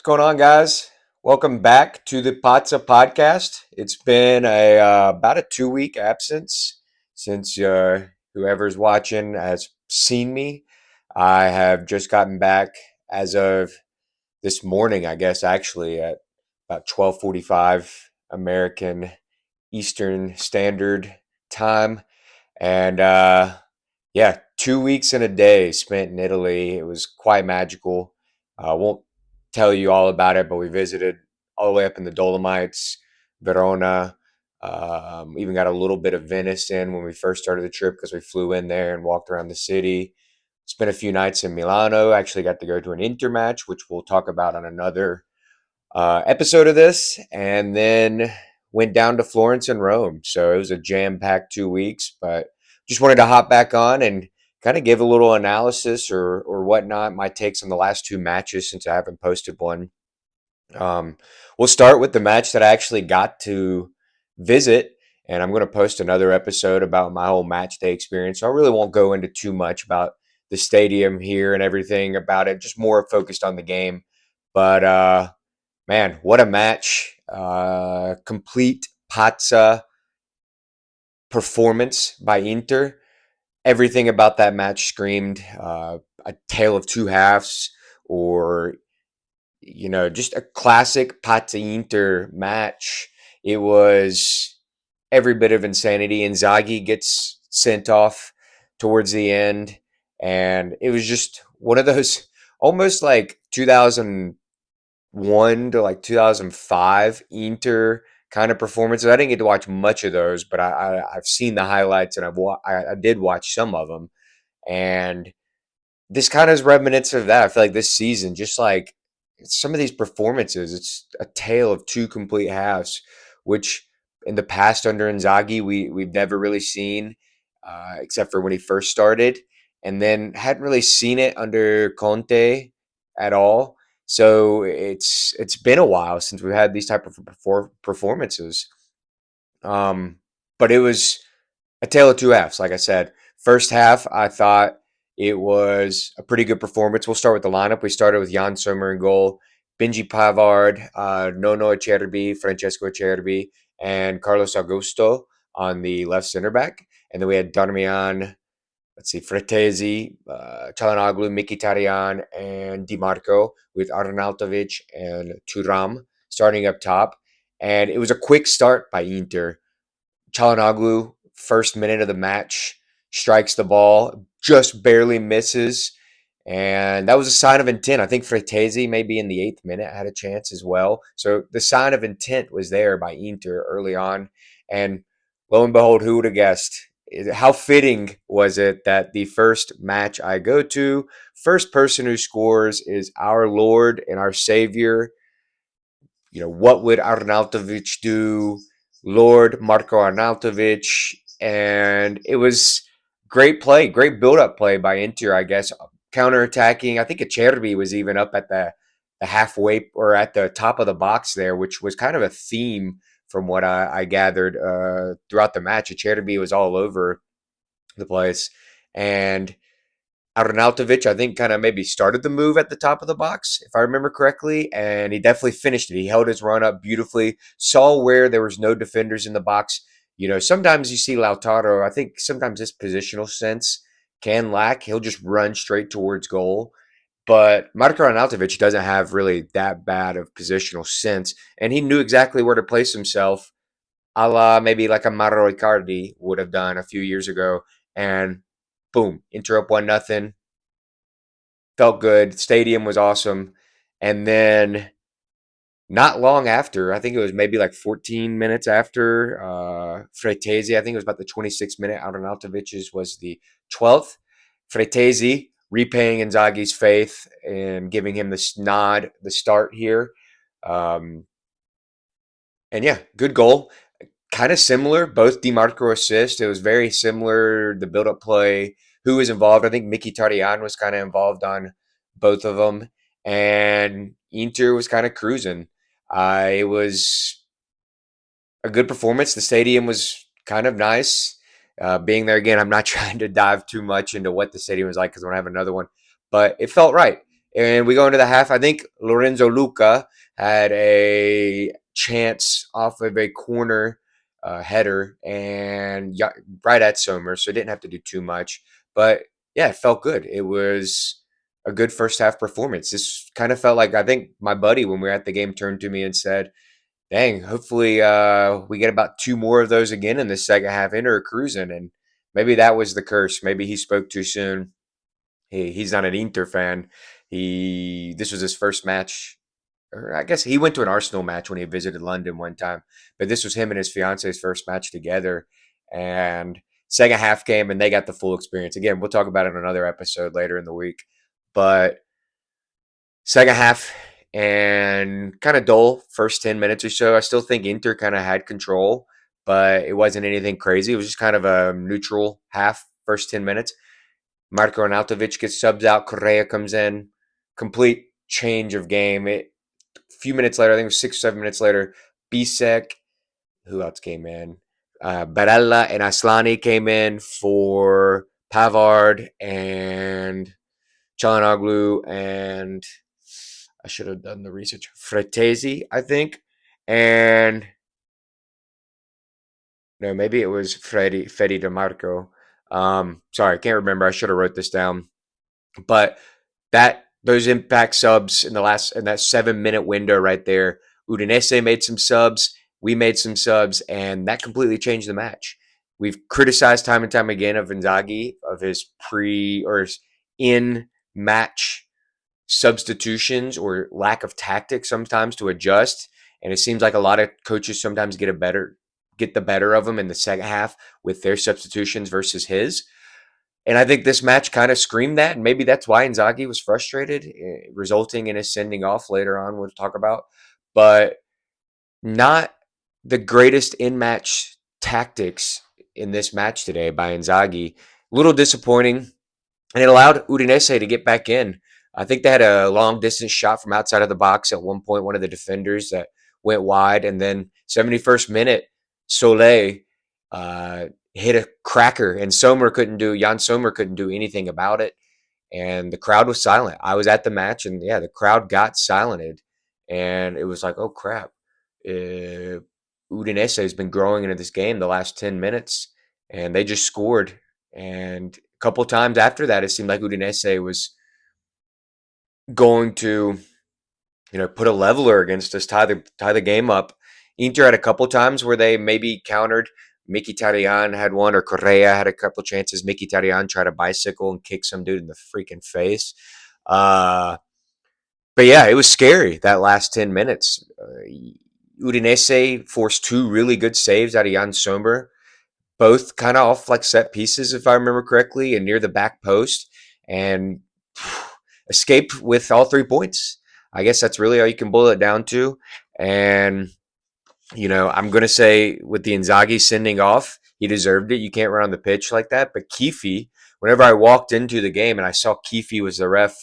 going on, guys? Welcome back to the Pazza Podcast. It's been about a 2 week absence since whoever's watching has seen me. I have just gotten back as of this morning, I guess, actually at about 12:45 American Eastern Standard Time, and yeah, 2 weeks and a day spent in Italy. It was quite magical. I won't tell you all about it, but we visited all the way up in the Dolomites, Verona. Even got a little bit of Venice in when we first started the trip because we flew in there and walked around the city. Spent a few nights in Milano. Actually, got to go to an Inter match, which we'll talk about on another episode of this, and then went down to Florence and Rome. So it was a jam-packed 2 weeks, but just wanted to hop back on and kind of give a little analysis or whatnot, my takes on the last two matches since I haven't posted one. Um, we'll start with the match that I actually got to visit, and I'm going to post another episode about my whole match day experience. So I really won't go into too much about the stadium here and everything about it, just more focused on the game. But man, what a match. Complete Pazza performance by Inter. Everything about that match screamed a tale of two halves, or, just a classic Pazza Inter match. It was every bit of insanity. Inzaghi gets sent off towards the end, and it was just one of those almost like 2001 to like 2005 Inter kind of performances. I didn't get to watch much of those, but I've seen the highlights and I did watch some of them, and this kind of is reminiscent of that. I feel like this season, just like some of these performances, it's a tale of two complete halves, which in the past under Inzaghi we've never really seen, except for when he first started, and then hadn't really seen it under Conte at all. So it's been a while since we've had these type of performances. Um, but it was a tale of two halves. Like I said, first half, I thought it was a pretty good performance. We'll start with the lineup. We started with Jan Sommer in goal, Benji Pavard, Nono Acerbi, Francesco Acerbi, and Carlos Augusto on the left center back. And then we had Darmian, let's see, Fratesi, Çalhanoğlu, Mkhitaryan, and Di Marco with Arnautovic and Thuram starting up top. And it was a quick start by Inter. Çalhanoğlu, first minute of the match, strikes the ball, just barely misses. And that was a sign of intent. I think Fratesi, maybe in the 8th minute, had a chance as well. So the sign of intent was there by Inter early on. And lo and behold, who would have guessed? How fitting was it that the first match I go to, first person who scores is our Lord and our Savior. What would Arnautovic do? Lord Marco Arnautovic. And it was great play, great build-up play by Inter, I guess. Counter-attacking. I think Acerbi was even up at the halfway or at the top of the box there, which was kind of a theme from what I gathered throughout the match. Acerbi was all over the place. And Arnautovic, I think, kind of maybe started the move at the top of the box, if I remember correctly, and he definitely finished it. He held his run up beautifully, saw where there was no defenders in the box. Sometimes you see Lautaro, I think sometimes his positional sense can lack. He'll just run straight towards goal. But Marko Arnautovic doesn't have really that bad of positional sense, and he knew exactly where to place himself, a la maybe like a Mauro Icardi would have done a few years ago. And boom, Inter up 1-0. Felt good. Stadium was awesome. And then not long after, I think it was maybe like 14 minutes after, Fratesi, I think it was about the 26th minute. Arnautovic's was the 12th. Fratesi repaying Inzaghi's faith and giving him this nod, the start here. Um, and yeah, good goal. Kind of similar, both DiMarco assist. It was very similar, the build-up play, who was involved. I think Mkhitaryan was kind of involved on both of them. And Inter was kind of cruising. It was a good performance. The stadium was kind of nice. Being there again, I'm not trying to dive too much into what the stadium was like because I don't have another one. But it felt right. And we go into the half. I think Lorenzo Luca had a chance off of a corner header and right at Sommer, so didn't have to do too much. But yeah, it felt good. It was a good first half performance. This kind of felt like, I think my buddy, when we were at the game, turned to me and said, dang, hopefully we get about two more of those again in the second half. Inter cruising, and maybe that was the curse. Maybe he spoke too soon. He's not an Inter fan. This was his first match, or I guess he went to an Arsenal match when he visited London one time. But this was him and his fiance's first match together, and second half came and they got the full experience. Again, we'll talk about it in another episode later in the week. But second half and kind of dull first 10 minutes or so. I still think Inter kind of had control, but it wasn't anything crazy. It was just kind of a neutral half, first 10 minutes. Marco Arnautovic gets subs out. Correa comes in. Complete change of game. A few minutes later, I think it was 6 or 7 minutes later, Bisek, who else came in? Barella and Aslani came in for Pavard and Gialloblu, and I should have done the research. Fratesi, I think. And no, maybe it was Freddy DeMarco. Sorry, I can't remember. I should have wrote this down. But those impact subs in that 7 minute window right there, Udinese made some subs, we made some subs, and that completely changed the match. We've criticized time and time again of Inzaghi, of his pre or his in match substitutions or lack of tactics sometimes to adjust. And it seems like a lot of coaches sometimes get the better of them in the second half with their substitutions versus his. And I think this match kind of screamed that. And maybe that's why Inzaghi was frustrated, resulting in his sending off later on, we'll talk about. But not the greatest in match tactics in this match today by Inzaghi. A little disappointing. And it allowed Udinese to get back in. I think they had a long distance shot from outside of the box at one point, one of the defenders that went wide. And then 71st minute, Soleil hit a cracker, and Jan Sommer couldn't do anything about it. And the crowd was silent. I was at the match, and yeah, the crowd got silented. And it was like, oh crap. Udinese has been growing into this game the last 10 minutes, and they just scored. And a couple times after that, it seemed like Udinese was going to, put a leveler against us, tie the game up. Inter had a couple times where they maybe countered. Mkhitaryan had one, or Correa had a couple chances. Mkhitaryan tried a bicycle and kick some dude in the freaking face. But yeah, it was scary that last 10 minutes. Udinese forced two really good saves out of Jan Sommer, both kind of off like set pieces, if I remember correctly, and near the back post, and escaped with all 3 points. I guess that's really all you can boil it down to. And, I'm going to say with the Inzaghi sending off, he deserved it. You can't run on the pitch like that. But Keefe, whenever I walked into the game and I saw Keefe was the ref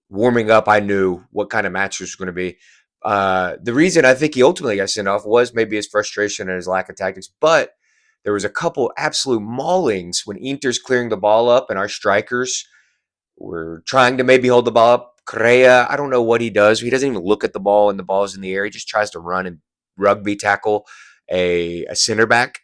warming up, I knew what kind of match this was going to be. The reason I think he ultimately got sent off was maybe his frustration and his lack of tactics, but there was a couple absolute maulings when Inter's clearing the ball up and our strikers were trying to maybe hold the ball up. Correa, I don't know what he does. He doesn't even look at the ball and the ball's in the air. He just tries to run and rugby tackle a center back.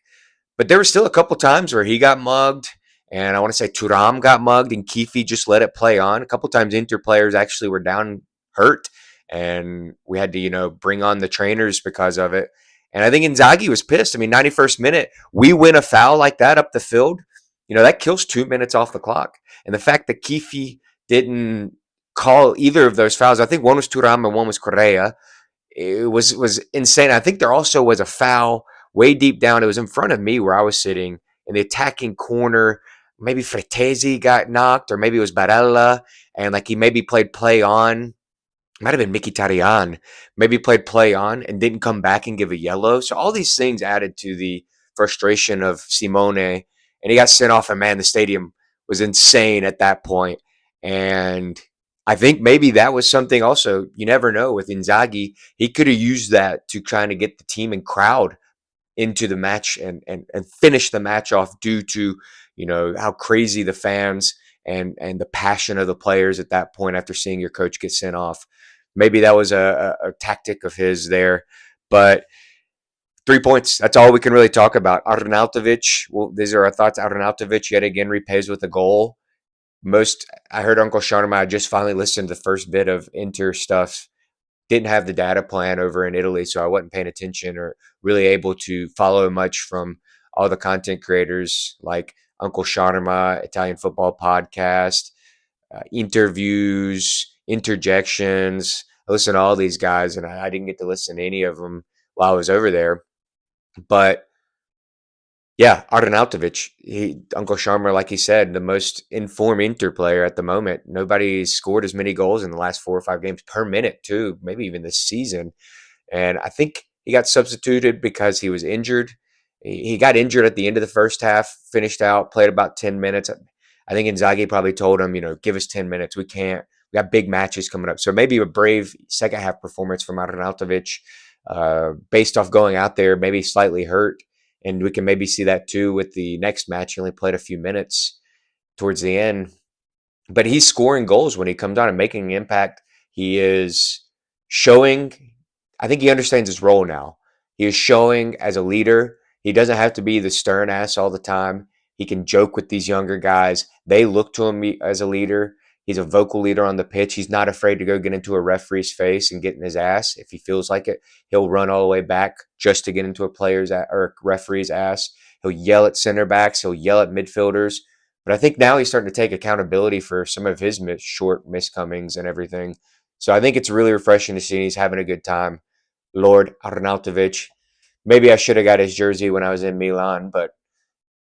But there were still a couple times where he got mugged, and I want to say Thuram got mugged, and Keefe just let it play on. A couple times Inter players actually were down hurt, and we had to, bring on the trainers because of it. And I think Inzaghi was pissed. I mean, 91st minute, we win a foul like that up the field. That kills 2 minutes off the clock. And the fact that Keefe didn't call either of those fouls, I think one was Thuram and one was Correa, it was insane. I think there also was a foul way deep down. It was in front of me where I was sitting in the attacking corner. Maybe Fratesi got knocked, or maybe it was Barella, and like he maybe played play on. Might have been Mkhitaryan. Maybe played play on and didn't come back and give a yellow. So all these things added to the frustration of Simone, and he got sent off. And man, the stadium was insane at that point. And I think maybe that was something also, you never know, with Inzaghi. He could have used that to kind of get the team and crowd into the match and finish the match off due to, how crazy the fans and the passion of the players at that point after seeing your coach get sent off. Maybe that was a tactic of his there, but 3 points. That's all we can really talk about. Arnautovic. Well, these are our thoughts. Arnautovic yet again repays with a goal. I heard Uncle Sharma. I just finally listened to the first bit of Inter stuff. Didn't have the data plan over in Italy, so I wasn't paying attention or really able to follow much from all the content creators like Uncle Sharma, Italian Football Podcast, interviews, interjections. I listened to all these guys, and I didn't get to listen to any of them while I was over there. But yeah, Arnautovic, Uncle Sharma, like he said, the most informed Inter player at the moment. Nobody scored as many goals in the last 4 or 5 games per minute, too, maybe even this season. And I think he got substituted because he was injured. He got injured at the end of the first half, finished out, played about 10 minutes. I think Inzaghi probably told him, give us 10 minutes. We got big matches coming up. So maybe a brave second half performance from Arnautovic, based off going out there, maybe slightly hurt. And we can maybe see that too with the next match. He only played a few minutes towards the end, but he's scoring goals when he comes on and making an impact. He is showing, I think he understands his role now. He is showing as a leader. He doesn't have to be the stern ass all the time. He can joke with these younger guys. They look to him as a leader. He's a vocal leader on the pitch. He's not afraid to go get into a referee's face and get in his ass if he feels like it. He'll run all the way back just to get into a player's or referee's ass. He'll yell at center backs. He'll yell at midfielders. But I think now he's starting to take accountability for some of his short miscomings and everything. So I think it's really refreshing to see he's having a good time. Lord Arnautovic. Maybe I should have got his jersey when I was in Milan, but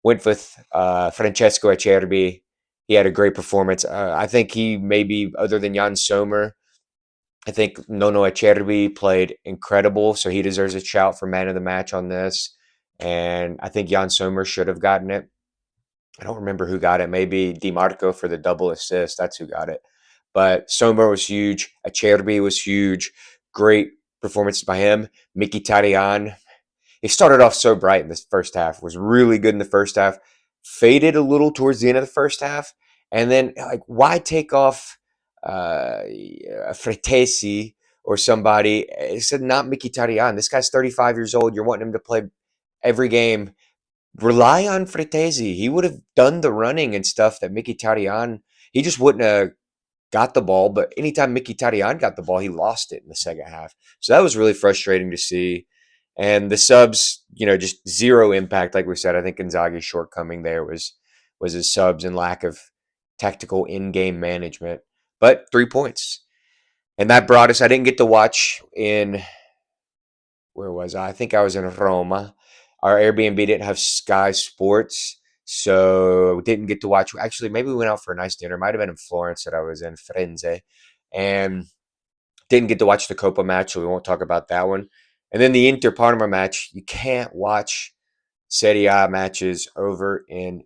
went with Francesco Acerbi. He had a great performance. I think he maybe, other than Jan Sommer, I think Nono Acerbi played incredible, so he deserves a shout for man of the match on this. And I think Jan Sommer should have gotten it. I don't remember who got it. Maybe Di Marco for the double assist. That's who got it. But Sommer was huge. Acerbi was huge. Great performance by him. Mkhitaryan, he started off so bright in this first half, was really good in the first half, faded a little towards the end of the first half, and then why take off Fratesi or somebody? He said not Mkhitaryan. This guy's 35 years old. You're wanting him to play every game. Rely on Fratesi. He would have done the running and stuff that Mkhitaryan, he just wouldn't have got the ball, but anytime Mkhitaryan got the ball, he lost it in the second half. So that was really frustrating to see. And the subs, just zero impact. Like we said, I think Inzaghi's shortcoming there was his subs and lack of tactical in-game management. But 3 points. And that brought us, I didn't get to watch where was I? I think I was in Roma. Our Airbnb didn't have Sky Sports, so didn't get to watch. Actually, maybe we went out for a nice dinner. Might have been in Florence that I was in, Firenze. And didn't get to watch the Copa match, so we won't talk about that one. And then the Inter Parma match, you can't watch Serie A matches over in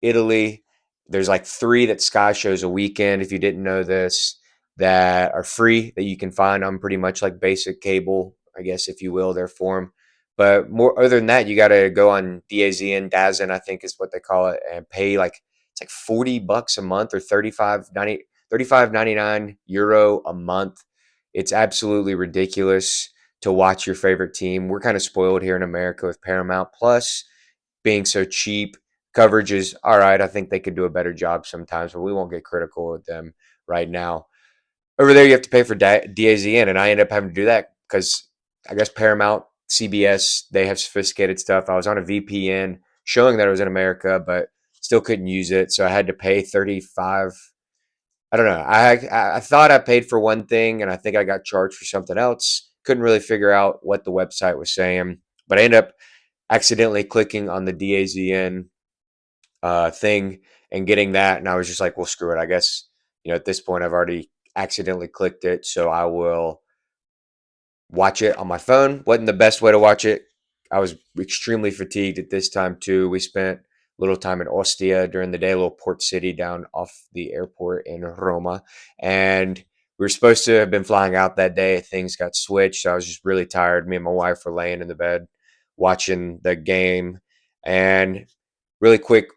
Italy. There's like 3 that Sky shows a weekend, if you didn't know this, that are free, that you can find on pretty much like basic cable, I guess, if you will, their form. But more other than that, you got to go on DAZN, I think is what they call it, and pay it's like $40 a month or 35.99 euro a month. It's absolutely ridiculous to watch your favorite team. We're kind of spoiled here in America with Paramount Plus being so cheap. Coverage is all right. I think they could do a better job sometimes, but we won't get critical of them right now. Over there, you have to pay for DAZN, and I end up having to do that because I guess Paramount, CBS, they have sophisticated stuff. I was on a VPN showing that I was in America, but still couldn't use it, so I had to pay 35. I don't know. I thought I paid for one thing, and I think I got charged for something else. Couldn't really figure out what the website was saying, but I ended up accidentally clicking on the DAZN thing and getting that, and I was just like, well, screw it. I guess at this point I've already accidentally clicked it, so I will watch it on my phone. Wasn't the best way to watch it. I was extremely fatigued at this time too. We spent a little time in Ostia during the day, a little port city down off the airport in Roma, and we were supposed to have been flying out that day. Things got switched, so I was just really tired. Me and my wife were laying in the bed watching the game, and really quick,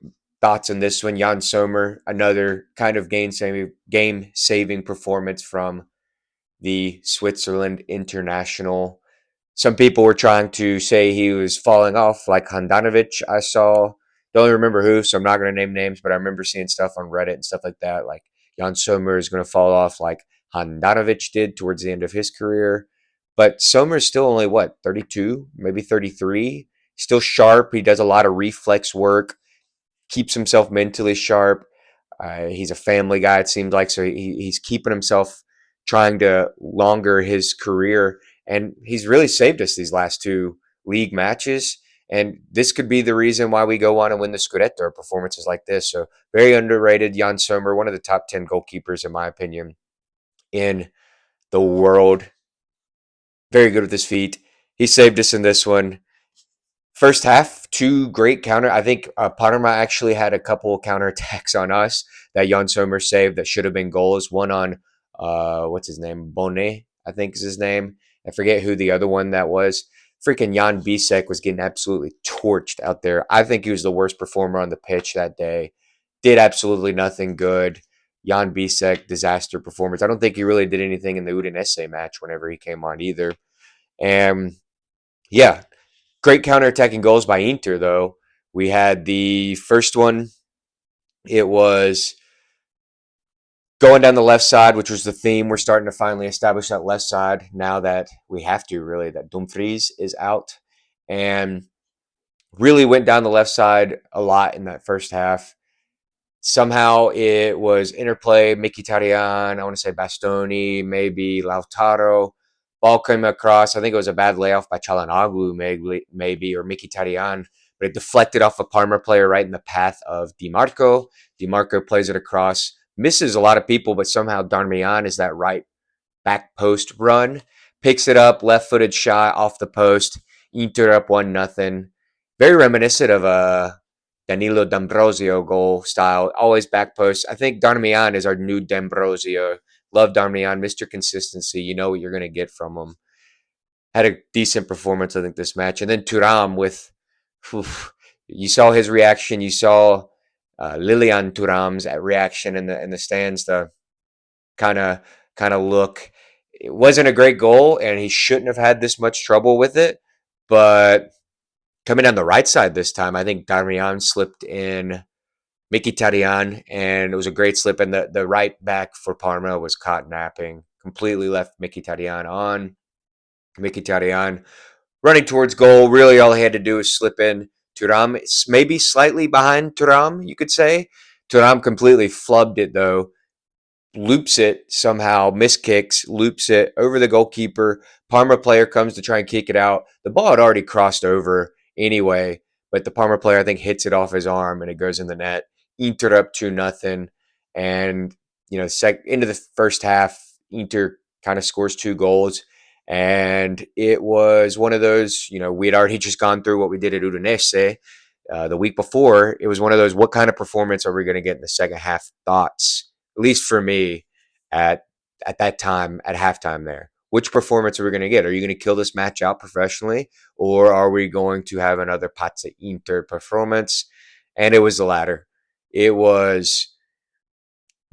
thoughts on this one. Jan Sommer, another kind of game-saving performance from the Switzerland international. Some people were trying to say he was falling off, like Handanovic. I saw, don't remember who, so I'm not going to name names, but I remember seeing stuff on Reddit and stuff like that. Like Jan Sommer is going to fall off like Handanovic did towards the end of his career. But Sommer's still only, what, 32, maybe 33? Still sharp. He does a lot of reflex work, keeps himself mentally sharp. He's a family guy, it seems like, so he's keeping himself trying to longer his career, and he's really saved us these last two league matches. And this could be the reason why we go on and win the Scudetto, performances like this. So very underrated, Jan Sommer, one of the top 10 goalkeepers, in my opinion, in the world. Very good with his feet. He saved us in this one. First half, two great counter. I think Parma actually had a couple counterattacks on us that Jan Sommer saved that should have been goals. One on, what's his name? Bonnet, I think is his name. I forget who the other one that was. Freaking Jan Bisek was getting absolutely torched out there. I think he was the worst performer on the pitch that day. Did absolutely nothing good. Jan Bisek, disaster performance. I don't think he really did anything in the Udinese match whenever he came on either. And yeah, great counterattacking goals by Inter, though. We had the first one. It was going down the left side, which was the theme. We're starting to finally establish that left side now that we have to, really, that Dumfries is out. And really went down the left side a lot in that first half. Somehow it was interplay, Mkhitaryan, I want to say Bastoni, maybe Lautaro. Ball came across. I think it was a bad layoff by Gialloblu, maybe, or Mkhitaryan, but it deflected off a Parma player right in the path of Dimarco. Dimarco plays it across, misses a lot of people, but somehow Darmian is that right back post run, picks it up, left-footed shot off the post. Inter up 1-0. Very reminiscent of a Danilo D'Ambrosio goal style, always back post. I think Darmian is our new D'Ambrosio. Love Darmian, Mr. Consistency. You know what you're going to get from him. Had a decent performance, I think, this match. And then Thuram with, you saw his reaction. You saw Lilian Thuram's reaction in the stands. The kind of look. It wasn't a great goal, and he shouldn't have had this much trouble with it. But coming on the right side this time, I think Darmian slipped in Mkhitaryan, and it was a great slip. And the right back for Parma was caught napping. Completely left Mkhitaryan on. Mkhitaryan running towards goal. Really, all he had to do was slip in. Thuram, maybe slightly behind Thuram, you could say. Thuram completely flubbed it, though. Loops it somehow, miskicks, loops it over the goalkeeper. Parma player comes to try and kick it out. The ball had already crossed over anyway, but the Parma player, I think, hits it off his arm and it goes in the net. Inter up 2-0. And, into the first half, Inter kind of scores two goals. And it was one of those, we had already just gone through what we did at Udinese the week before. It was one of those, what kind of performance are we going to get in the second half? Thoughts, at least for me, at that time, at halftime there. Which performance are we going to get? Are you going to kill this match out professionally, or are we going to have another Pazza Inter performance? And it was the latter. It was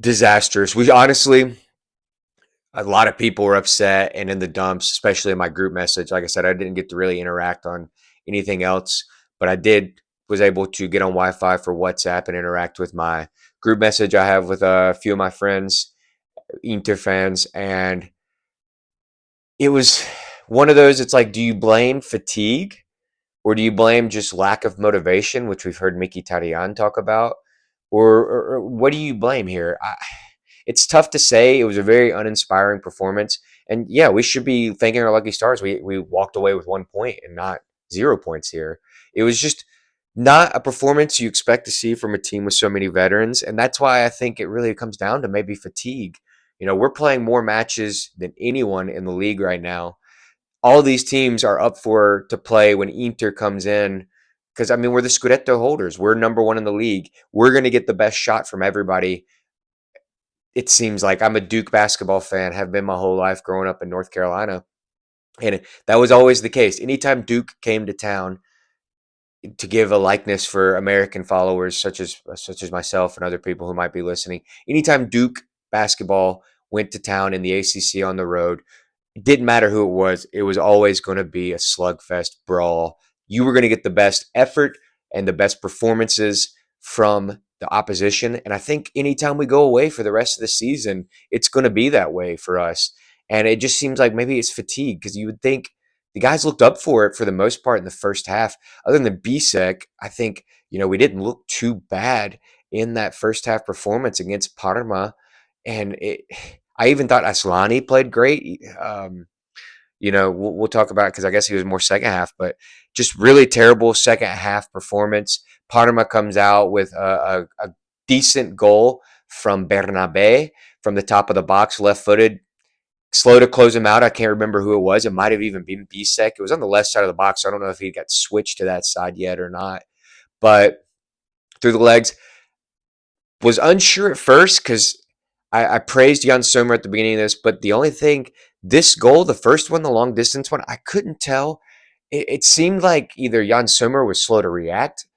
disastrous. We honestly, a lot of people were upset and in the dumps, especially in my group message. Like I said, I didn't get to really interact on anything else, but I was able to get on Wi-Fi for WhatsApp and interact with my group message I have with a few of my friends, Inter fans, and it was one of those, it's like, do you blame fatigue or do you blame just lack of motivation, which we've heard Mkhitaryan talk about, or what do you blame here? It's tough to say. It was a very uninspiring performance, and yeah, we should be thanking our lucky stars. We walked away with 1 point and not 0 points here. It was just not a performance you expect to see from a team with so many veterans, and that's why I think it really comes down to maybe fatigue. We're playing more matches than anyone in the league right now. All these teams are up to play when Inter comes in, because we're the Scudetto holders. We're number one in the league. We're going to get the best shot from everybody. It seems like I'm a Duke basketball fan, have been my whole life growing up in North Carolina. And that was always the case. Anytime Duke came to town, to give a likeness for American followers such as myself and other people who might be listening. Anytime Duke basketball went to town in the ACC on the road, it didn't matter who it was always going to be a slugfest brawl. You were going to get the best effort and the best performances from the opposition. And I think anytime we go away for the rest of the season, it's going to be that way for us. And it just seems like maybe it's fatigue because you would think the guys looked up for it for the most part in the first half. Other than Bisek, I think, we didn't look too bad in that first half performance against Parma. And I even thought Aslani played great. We'll talk about it because I guess he was more second half, but just really terrible second half performance. Parma comes out with a decent goal from Bernabe from the top of the box, left footed, slow to close him out. I can't remember who it was. It might have even been Bisek. It was on the left side of the box. So I don't know if he got switched to that side yet or not. But through the legs, was unsure at first because I praised Jan Sommer at the beginning of this, but the only thing, this goal, the first one, the long distance one, I couldn't tell. It seemed like either Jan Sommer was slow to react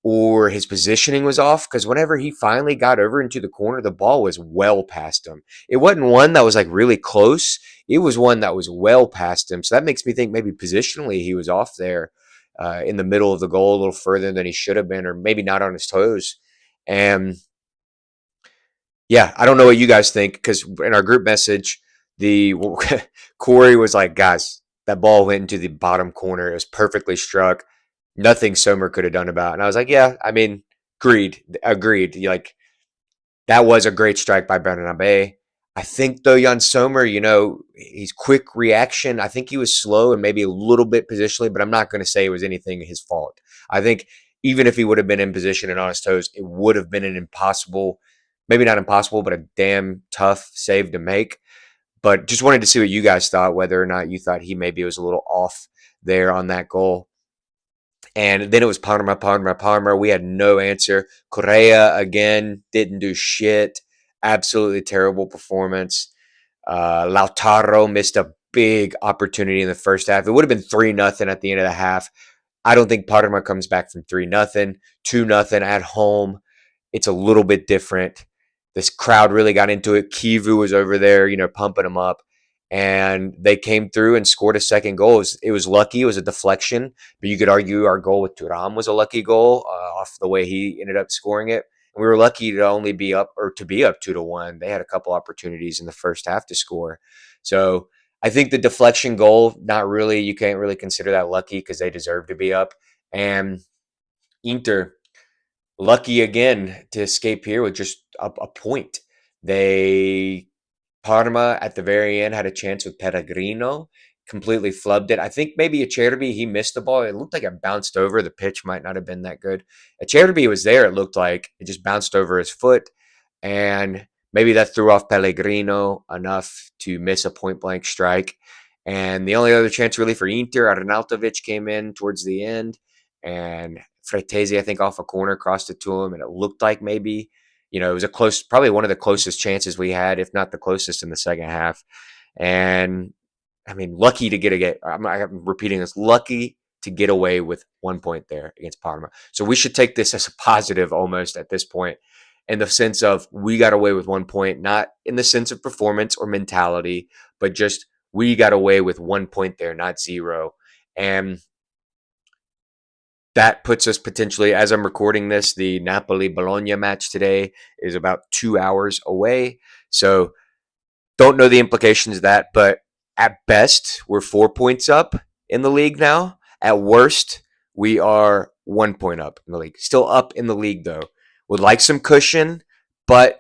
or his positioning was off because whenever he finally got over into the corner, the ball was well past him. It wasn't one that was like really close. It was one that was well past him. So that makes me think maybe positionally he was off there in the middle of the goal a little further than he should have been, or maybe not on his toes. And yeah, I don't know what you guys think because in our group message, the Corey was like, "Guys, that ball went into the bottom corner. It was perfectly struck. Nothing Sommer could have done about it." And I was like, "Yeah, I mean, agreed. Like that was a great strike by Bernabe. I think though, Jan Sommer, he's quick reaction. I think he was slow and maybe a little bit positionally, but I'm not going to say it was anything his fault. I think even if he would have been in position and on his toes, it would have been an impossible, maybe not impossible, but a damn tough save to make. But just wanted to see what you guys thought, whether or not you thought he maybe was a little off there on that goal. And then it was Parma, Parma, Parma. We had no answer. Correa, again, didn't do shit. Absolutely terrible performance. Lautaro missed a big opportunity in the first half. It would have been 3-0 at the end of the half. I don't think Parma comes back from 3-0, 2-0 at home. It's a little bit different. This crowd really got into it. Chivu was over there, pumping them up. And they came through and scored a second goal. It was lucky. It was a deflection. But you could argue our goal with Thuram was a lucky goal off the way he ended up scoring it. And we were lucky to only be up, or to be up 2-1. They had a couple opportunities in the first half to score. So I think the deflection goal, not really. You can't really consider that lucky because they deserve to be up. And Inter, lucky again to escape here with just a point. They Parma at the very end had a chance with Pellegrino, completely flubbed it. I think maybe Acerbi, he missed the ball. It looked like it bounced over. The pitch might not have been that good. Acerbi was there, it looked like. It just bounced over his foot. And maybe that threw off Pellegrino enough to miss a point-blank strike. And the only other chance really for Inter, Arnautovic came in towards the end. And Fratesi, I think, off a corner, crossed it to him. And it looked like maybe it was probably one of the closest chances we had, if not the closest in the second half. And I mean, lucky to I'm repeating this, lucky to get away with 1 point there against Parma. So we should take this as a positive almost at this point, in the sense of we got away with 1 point, not in the sense of performance or mentality, but just we got away with 1 point there, not zero. And that puts us potentially, as I'm recording this, the Napoli-Bologna match today is about 2 hours away. So don't know the implications of that, but at best, we're 4 points up in the league now. At worst, we are 1 point up in the league. Still up in the league, though. Would like some cushion, but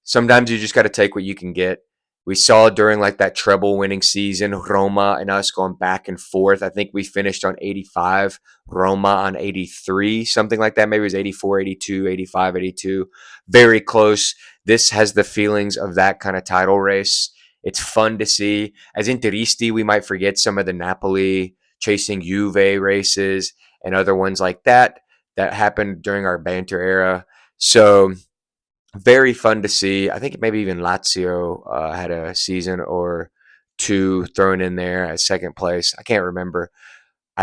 sometimes you just got to take what you can get. We saw during like that treble winning season, Roma and us going back and forth. I think we finished on 85, Roma on 83, something like that. Maybe it was 84, 82, 85, 82. Very close. This has the feelings of that kind of title race. It's fun to see. As Interisti, we might forget some of the Napoli chasing Juve races and other ones like that happened during our banter era. So very fun to see. I think maybe even Lazio had a season or two thrown in there at second place. I can't remember.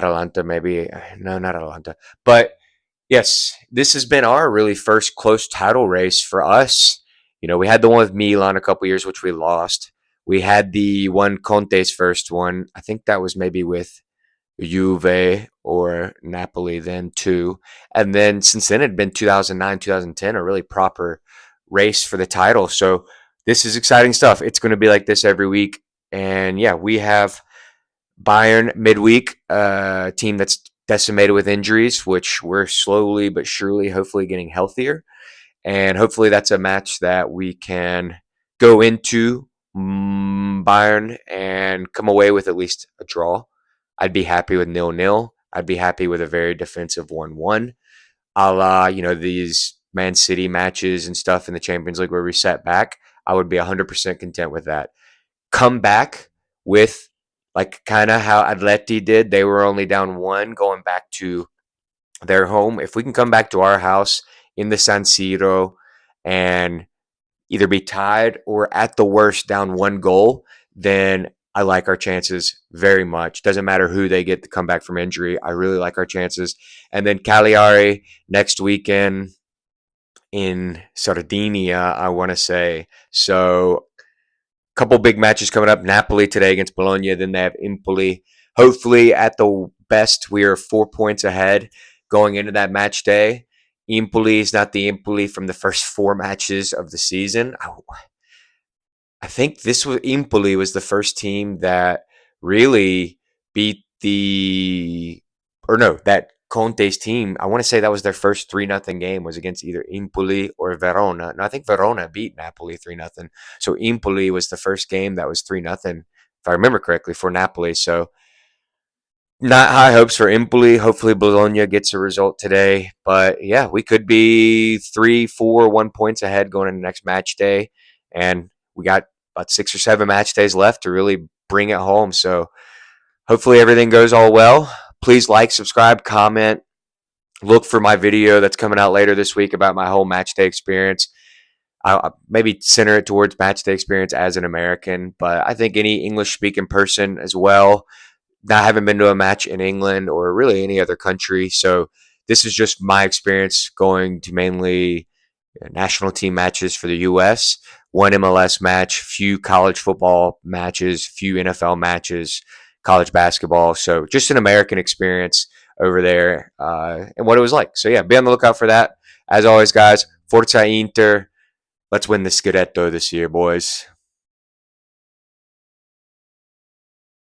Atalanta, maybe. No, not Atalanta. But yes, this has been our really first close title race for us. We had the one with Milan a couple years, which we lost. We had the one Conte's first one. I think that was maybe with Juve or Napoli then too. And then since then, it had been 2009, 2010, a really proper race for the title. So this is exciting stuff. It's going to be like this every week. And yeah, we have Bayern midweek, a team that's decimated with injuries, which we're slowly but surely, hopefully, getting healthier. And hopefully, that's a match that we can go into Bayern and come away with at least a draw. I'd be happy with 0-0. I'd be happy with a very defensive 1-1, a la, these Man City matches and stuff in the Champions League where we sat back. I would be 100% content with that. Come back with like kind of how Atleti did. They were only down one going back to their home. If we can come back to our house in the San Siro and either be tied or at the worst down one goal, then I like our chances very much. Doesn't matter who they get to come back from injury. I really like our chances. And then Cagliari next weekend in Sardinia, I want to say. So couple big matches coming up. Napoli today against Bologna. Then they have Empoli. Hopefully, at the best, we are 4 points ahead going into that match day. Empoli is not the Empoli from the first four matches of the season. I think this was Empoli was the first team that really beat that Conte's team. I want to say that was their first 3-0 game was against either Empoli or Verona. No, I think Verona beat Napoli 3-0. So Empoli was the first game that was 3-0, if I remember correctly, for Napoli. So not high hopes for Empoli. Hopefully Bologna gets a result today. But yeah, we could be 3, 4, 1 points ahead going into next match day. And we got about 6 or 7 match days left to really bring it home. So hopefully everything goes all well. Please like, subscribe, comment. Look for my video that's coming out later this week about my whole match day experience. I'll maybe center it towards match day experience as an American, but I think any English speaking person as well. Not having been to a match in England or really any other country. So this is just my experience going to mainly national team matches for the U.S., one MLS match, few college football matches, few NFL matches, college basketball. So just an American experience over there and what it was like. So yeah, be on the lookout for that. As always, guys, Forza Inter. Let's win the Scudetto this year, boys.